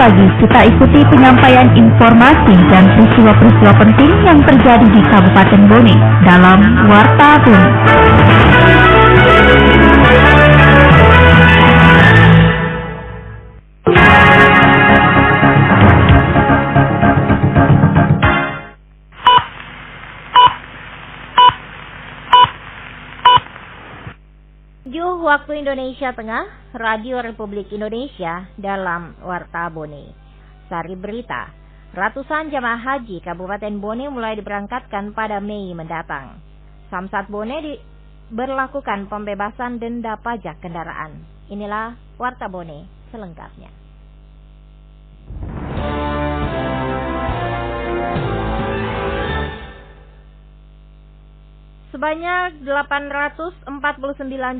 lagi kita ikuti penyampaian informasi dan peristiwa-peristiwa penting yang terjadi di Kabupaten Bone dalam Warta Bone. Waktu Indonesia Tengah, Radio Republik Indonesia dalam Warta Bone. Sari berita, ratusan jamaah haji Kabupaten Bone mulai diberangkatkan pada Mei mendatang. Samsat Bone berlakukan pembebasan denda pajak kendaraan. Inilah Warta Bone selengkapnya. Sebanyak 849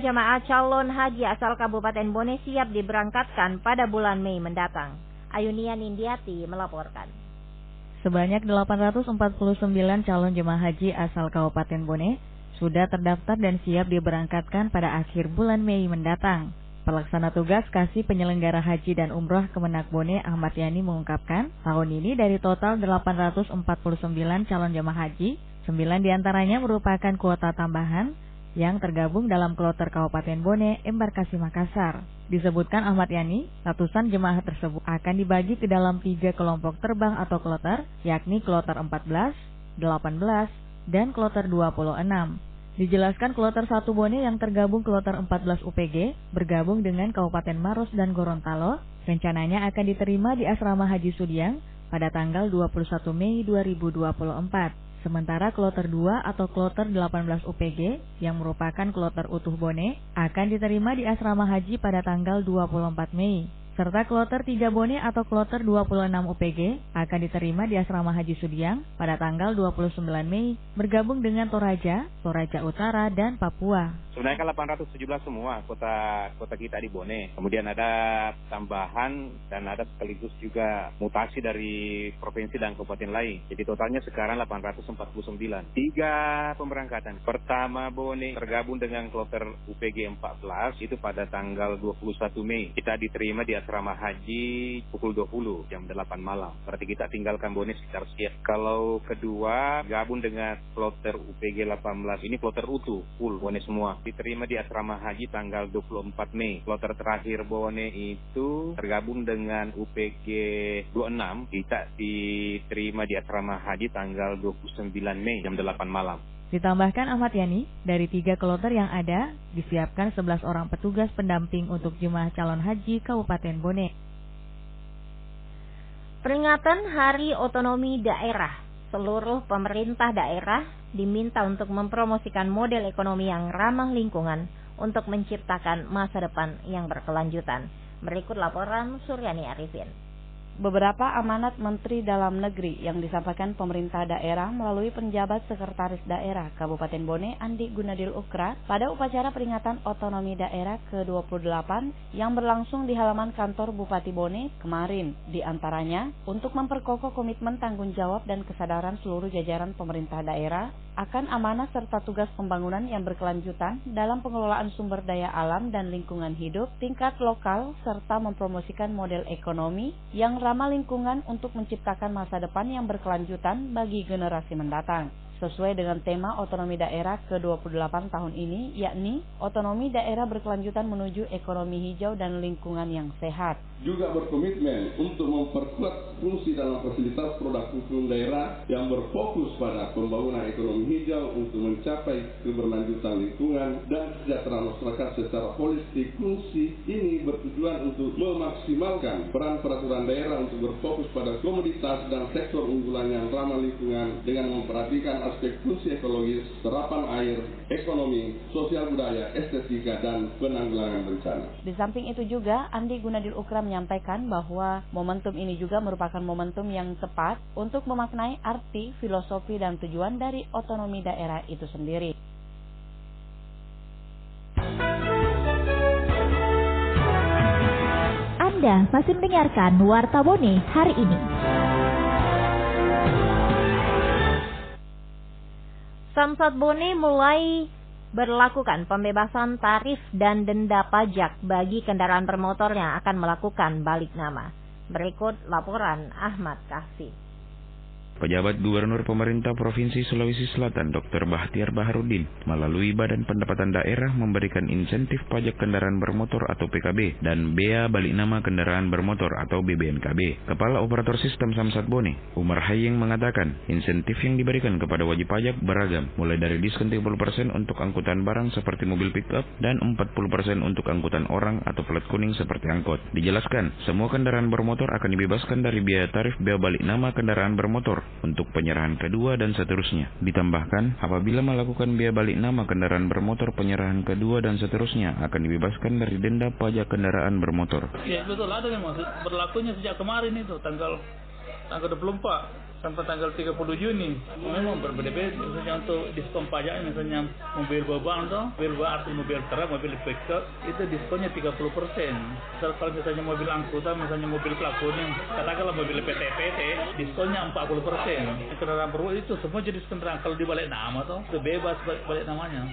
jamaah calon haji asal Kabupaten Bone siap diberangkatkan pada bulan Mei mendatang. Ayunia Nindiati melaporkan. Sebanyak 849 calon jemaah haji asal Kabupaten Bone sudah terdaftar dan siap diberangkatkan pada akhir bulan Mei mendatang. Pelaksana tugas Kasih Penyelenggara Haji dan Umroh Kemenak Bone Ahmad Yani mengungkapkan, tahun ini dari total 849 calon jemaah haji, 9 diantaranya merupakan kuota tambahan yang tergabung dalam kloter Kabupaten Bone, Embarkasi Makassar. Disebutkan Ahmad Yani, ratusan jemaah tersebut akan dibagi ke dalam 3 kelompok terbang atau kloter, yakni kloter 14, 18, dan kloter 26. Dijelaskan kloter 1 Bone yang tergabung kloter 14 UPG bergabung dengan Kabupaten Maros dan Gorontalo, rencananya akan diterima di Asrama Haji Sudiang pada tanggal 21 Mei 2024. Sementara kloter 2 atau kloter 18 UPG yang merupakan kloter utuh Bone akan diterima di Asrama Haji pada tanggal 24 Mei. Serta kloter 3 Bone atau kloter 26 UPG akan diterima di Asrama Haji Sudiang pada tanggal 29 Mei bergabung dengan Toraja, Toraja Utara, dan Papua. Sebenarnya kan 817 semua kota kita di Bone. Kemudian ada tambahan dan ada sekaligus juga mutasi dari provinsi dan kabupaten lain. Jadi totalnya sekarang 849. 3 pemberangkatan. Pertama Bone tergabung dengan kloter UPG 14 itu pada tanggal 21 Mei. Kita diterima di Asrama Haji pukul 20 jam 8 malam. Berarti kita tinggalkan Bone sekitar siang. Kalau kedua gabung dengan kloter UPG 18. Ini kloter utuh full Bone semua. Diterima di Asrama Haji tanggal 24 Mei. Kloter terakhir Bone itu tergabung dengan UPG 26. Kita diterima di Asrama Haji tanggal 29 Mei jam 8 malam. Ditambahkan Ahmad Yani, dari 3 kloter yang ada, disiapkan 11 orang petugas pendamping untuk jemaah calon haji Kabupaten Bone. Peringatan Hari Otonomi Daerah. Seluruh pemerintah daerah diminta untuk mempromosikan model ekonomi yang ramah lingkungan untuk menciptakan masa depan yang berkelanjutan. Berikut laporan Suryani Arifin. Beberapa amanat Menteri Dalam Negeri yang disampaikan pemerintah daerah melalui penjabat Sekretaris Daerah Kabupaten Bone Andi Gunadil Ukra pada upacara peringatan otonomi daerah ke-28 yang berlangsung di halaman kantor Bupati Bone kemarin. Di antaranya, untuk memperkokoh komitmen tanggung jawab dan kesadaran seluruh jajaran pemerintah daerah akan amanah serta tugas pembangunan yang berkelanjutan dalam pengelolaan sumber daya alam dan lingkungan hidup tingkat lokal serta mempromosikan model ekonomi yang ramah lingkungan untuk menciptakan masa depan yang berkelanjutan bagi generasi mendatang. Sesuai dengan tema otonomi daerah ke-28 tahun ini, yakni otonomi daerah berkelanjutan menuju ekonomi hijau dan lingkungan yang sehat. Juga berkomitmen untuk memperkuat fungsi dalam fasilitas produk hukum daerah yang berfokus pada pembangunan ekonomi hijau untuk mencapai keberlanjutan lingkungan dan kesejahteraan masyarakat secara holistik. Fungsi ini bertujuan untuk memaksimalkan peran peraturan daerah untuk berfokus pada komoditas dan sektor unggulan yang ramah lingkungan dengan memperhatikan aspek fungsi ekologis, serapan air, ekonomi, sosial budaya, estetika, dan penanggulangan bencana. Di samping itu juga, Andi Gunadil Ukra menyampaikan bahwa momentum ini juga merupakan momentum yang tepat untuk memaknai arti, filosofi, dan tujuan dari otonomi daerah itu sendiri. Anda masih mendengarkan Warta Bone hari ini. Samsat Bone mulai berlakukan pembebasan tarif dan denda pajak bagi kendaraan bermotor yang akan melakukan balik nama. Berikut laporan Ahmad Kahfi. Pejabat Gubernur Pemerintah Provinsi Sulawesi Selatan Dr. Bahtiar Baharudin melalui Badan Pendapatan Daerah memberikan insentif pajak kendaraan bermotor atau PKB dan bea balik nama kendaraan bermotor atau BBNKB. Kepala Operator Sistem Samsat Bone, Umar Haying mengatakan, insentif yang diberikan kepada wajib pajak beragam, mulai dari diskon 30% untuk angkutan barang seperti mobil pickup dan 40% untuk angkutan orang atau plat kuning seperti angkot. Dijelaskan, semua kendaraan bermotor akan dibebaskan dari biaya tarif bea balik nama kendaraan bermotor untuk penyerahan kedua dan seterusnya. Ditambahkan, apabila melakukan bea balik nama kendaraan bermotor penyerahan kedua dan seterusnya akan dibebaskan dari denda pajak kendaraan bermotor. Ya betul, ada memang berlakunya sejak kemarin itu tanggal 24 sampai tanggal 30 Juni. Memang berbeda-beda, misalnya untuk diskon pajak, misalnya mobil beban atau mobil truk, mobil pickup, itu diskonnya 30%. Kalau misalnya mobil angkutan, misalnya mobil plat kuning, katakanlah mobil PT, diskonnya 40%. Kendaraan bermotor itu semua jenis kendaraan, kalau dibalik nama tuh, itu bebas balik namanya.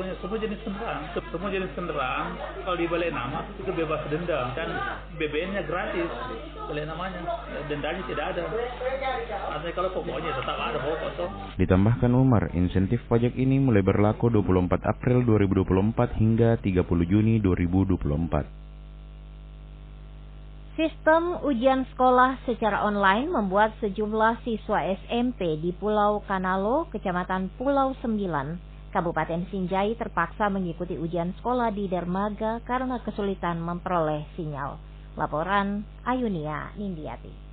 Semua jenis kendaraan, kalau dibalik nama itu bebas denda dan BBN-nya gratis balik namanya, dendanya tidak ada. Artinya kalau pokoknya tetap ada pokok tuh. Ditambahkan Umar, insentif pajak ini mulai berlaku 24 April 2024 hingga 30 Juni 2024. Sistem ujian sekolah secara online membuat sejumlah siswa SMP di Pulau Kanalo, Kecamatan Pulau 9, Kabupaten Sinjai terpaksa mengikuti ujian sekolah di dermaga karena kesulitan memperoleh sinyal. Laporan Ayunia Nindiati.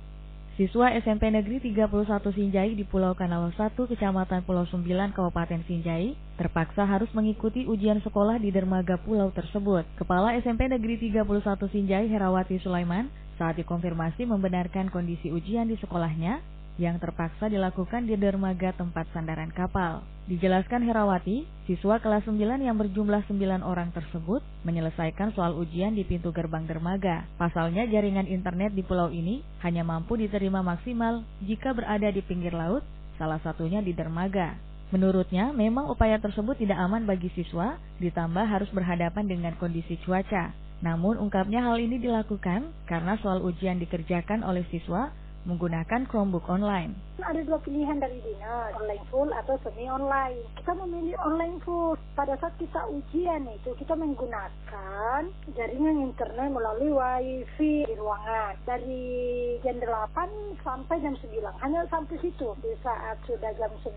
Siswa SMP Negeri 31 Sinjai di Pulau Kanalo 1, Kecamatan Pulau 9, Kabupaten Sinjai, terpaksa harus mengikuti ujian sekolah di dermaga pulau tersebut. Kepala SMP Negeri 31 Sinjai, Herawati Sulaiman, saat dikonfirmasi membenarkan kondisi ujian di sekolahnya yang terpaksa dilakukan di dermaga tempat sandaran kapal. Dijelaskan Herawati, siswa kelas 9 yang berjumlah 9 orang tersebut menyelesaikan soal ujian di pintu gerbang dermaga. Pasalnya jaringan internet di pulau ini hanya mampu diterima maksimal jika berada di pinggir laut, salah satunya di dermaga. Menurutnya, memang upaya tersebut tidak aman bagi siswa, ditambah harus berhadapan dengan kondisi cuaca. Namun ungkapnya hal ini dilakukan karena soal ujian dikerjakan oleh siswa menggunakan Chromebook online. Ada dua pilihan dari dinas, online full atau semi online. Kita memilih online full. Pada saat kita ujian itu kita menggunakan jaringan internet melalui wifi di ruangan dari jam 8 sampai jam 9. Hanya sampai situ. Di saat sudah jam 9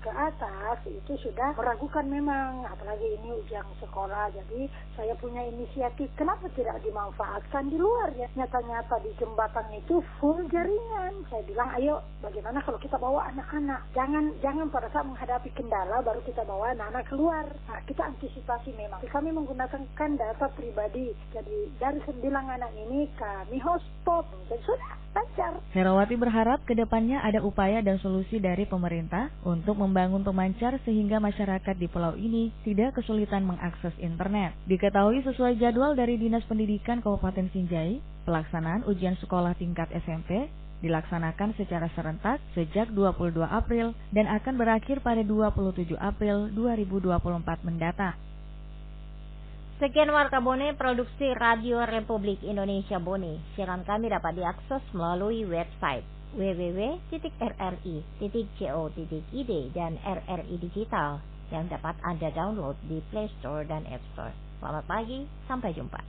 ke atas itu sudah meragukan memang, apalagi ini ujian sekolah. Jadi saya punya inisiatif, kenapa tidak dimanfaatkan di luar ya? Nyata-nyata di jembatan itu full jaringan. Saya bilang, ayo bagaimana kalau kita bawa anak-anak? Jangan pada saat menghadapi kendala baru kita bawa anak-anak keluar. Nah, kita antisipasi memang. Kami menggunakan data pribadi. Jadi dari 9 anak ini kami hotspot. Dan sudah lancar. Herawati berharap kedepannya ada upaya dan solusi dari pemerintah untuk membangun pemancar sehingga masyarakat di pulau ini tidak kesulitan mengakses internet. Diketahui sesuai jadwal dari Dinas Pendidikan Kabupaten Sinjai, pelaksanaan ujian sekolah tingkat SMP dilaksanakan secara serentak sejak 22 April dan akan berakhir pada 27 April 2024 mendatang. Sekian Warta Bone, produksi Radio Republik Indonesia Bone. Siaran kami dapat diakses melalui website www.rri.co.id dan RRI Digital yang dapat Anda download di Play Store dan App Store. Selamat pagi, sampai jumpa.